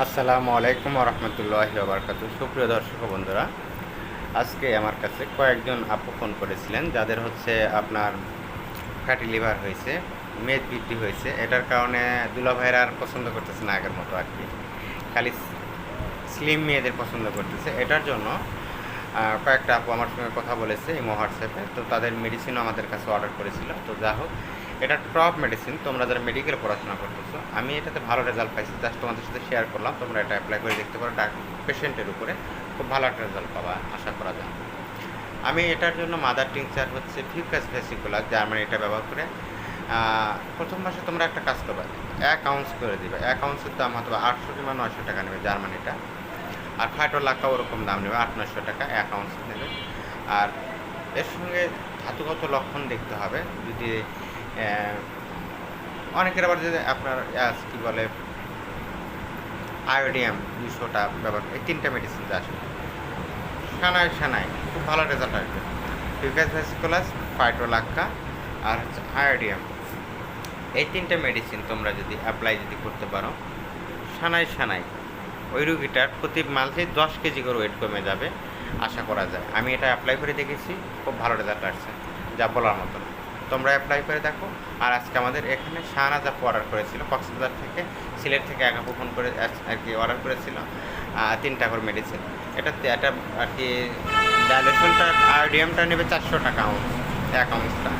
আসসালামু আলাইকুম রহমতুল্লাহি ওবরকাতু। সুপ্রিয় দর্শক বন্ধুরা, আজকে আমার কাছে কয়েকজন আপু ফোন করেছিলেন যাদের হচ্ছে আপনার ফ্যাটি লিভার হয়েছে, মেদ বৃদ্ধি হয়েছে। এটার কারণে দুলাভাইরা আর পছন্দ করতেছে না আগের মতো আর কি, খালি স্লিম মেয়েদের পছন্দ করতেছে। এটার জন্য কয়েকটা আপু আমার সঙ্গে কথা বলেছে এই হোয়াটসঅ্যাপে। তো তাদের মেডিসিনও আমাদের কাছে অর্ডার করেছিল। তো যা হোক, এটা টপ মেডিসিন। তোমরা যারা মেডিকেল পড়াশোনা করতেছো, আমি এটাতে ভালো রেজাল্ট পাইছি, জাস্ট তোমাদের সাথে শেয়ার করলাম। তোমরা এটা অ্যাপ্লাই করে দেখতে পারো, পেশেন্টের উপরে খুব ভালো একটা রেজাল্ট পাবা আশা করা যায়। আমি এটার জন্য মাদার টিংচার হচ্ছে ফিউকাস ভেসিকুলার জার্মানি, এটা ব্যবহার করে প্রথম মাসে তোমরা একটা কাজ করবে, 1 আউন্স করে দিবে। 1 আউন্সের দাম হয়তো 800 কিংবা 900 টাকা নেবে জার্মানিটা। আর ফাইটোলাক্কা ওরকম দাম নেবে, 800-900 টাকা 1 আউন্স নেবে। আর এর সঙ্গে ধাতুগত লক্ষণ দেখতে হবে। যদি অনেকের আবার যদি আপনার কী বলে আয়োডিয়াম 200টা ব্যবহার, এই 3টা মেডিসিন আসে সানায় সানায় খুব ভালো রেজাল্ট আসবে। ফিউকাস ভেসিকুলাস, ফাইটোলাক্কা আর হচ্ছে আয়োডিয়াম, এই 3টা মেডিসিন তোমরা যদি অ্যাপ্লাই করতে পারো, সানায় সানায় ওই রুগীটার প্রতি মাসে 10 কেজি করে ওয়েট কমে যাবে আশা করা যায়। আমি এটা অ্যাপ্লাই করে দেখেছি, খুব ভালো রেজাল্ট আসছে, যা বলার মতো না। তোমরা অ্যাপ্লাই করে দেখো। আর আজকে আমাদের এখানে শাহনাজ আপু অর্ডার করেছিল কক্সবাজার থেকে, সিলেট থেকে এক আপু ফোন করে আর কি অর্ডার করেছিল 3টা করে মেডিসিন। এটা আর কি ডাইলেশনটা আয়োডিয়ামটা নেবে 400 টাকা আউন্স, 1 আউন্সটা,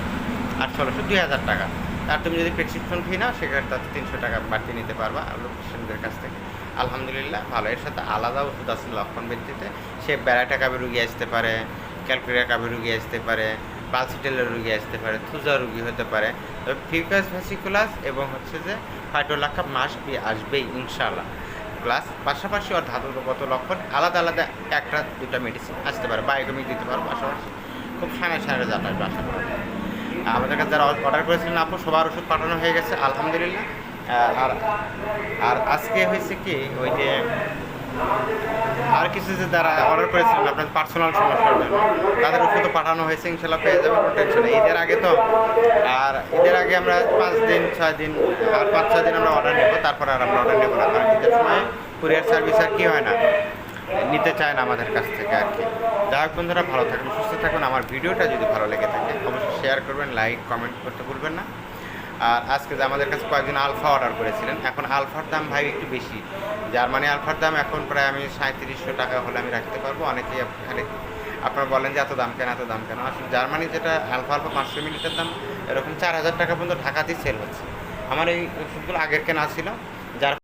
আর 2000 টাকা। আর তুমি যদি প্রেসক্রিপশন ফি নাও, সেক্ষেত্রে 300 টাকা বাড়তি নিতে পারবা পেশেন্টদের কাছ থেকে। আলহামদুলিল্লাহ ভালো। এর সাথে আলাদা ওষুধ আছে লক্ষণ ভিত্তিতে। সে ব্যারাটা কাবে রুগী আসতে পারে, ক্যালকুলিয়া কাবে রুগী আসতে পারে, পালসিটেলের রুগী আসতে পারে, থুজা রুগী হতে পারে। তবে ফিউকাস ভেসিকুলাস এবং হচ্ছে যে ফাইটোলাক্কা মাস্ট বি আসবেই ইনশাআল্লাহ। প্লাস পাশাপাশি ওর ধাতুগত লক্ষণ আলাদা আলাদা 1-2টা মেডিসিন আসতে পারে, বায়োকেমিক দিতে পারো পাশাপাশি। খুব সামনে রেজাল্ট আসবে আশা করা যায়। আমাদের কাছে যারা অর্ডার করেছিলেন আপু, সবার ওষুধ পাঠানো হয়ে গেছে আলহামদুলিল্লাহ। আর আর আজকে হয়েছে কি, ওই যে আর কিছু যে যারা অর্ডার করেছিলেন আপনার পার্সোনাল সমস্যার জন্য, তাদের ওষুধও পাঠানো হয়েছে, ইনশাল্লাহ পেয়ে যাবে, কোনো টেনশন নেই। ঈদের আগে তো, আর ঈদের আগে আমরা 5 দিন 6 দিন আর 5-6 দিন আমরা অর্ডার নেবো, তারপরে আর আমরা অর্ডার নেবো না, কারণ ঈদের সময় কুরিয়ার সার্ভিস আর কি হয় না, নিতে চায় না আমাদের কাছ থেকে আর কি। যাই হোক বন্ধুরা, ভালো থাকুন, সুস্থ থাকুন। আমার ভিডিওটা যদি ভালো লেগে থাকে অবশ্যই শেয়ার করবেন, লাইক কমেন্ট করতে ভুলবেন না। আর আজকে যে আমাদের কাছে কয়েকজন আলফা অর্ডার করেছিলেন, এখন আলফার দাম ভাই একটু বেশি। জার্মানি আলফার দাম এখন প্রায় আমি 3700 টাকা হলে আমি রাখতে পারবো। অনেকেই খালি আপনারা বলেন যে এত দাম কেন, এত দাম কেন। আসলে জার্মানি যেটা আলফা 500 মিলিটার দাম এরকম 4000 টাকা পর্যন্ত ঢাকাতেই সেল হচ্ছে। আমার এই ওষুধগুলো আগের কেনা ছিল, যার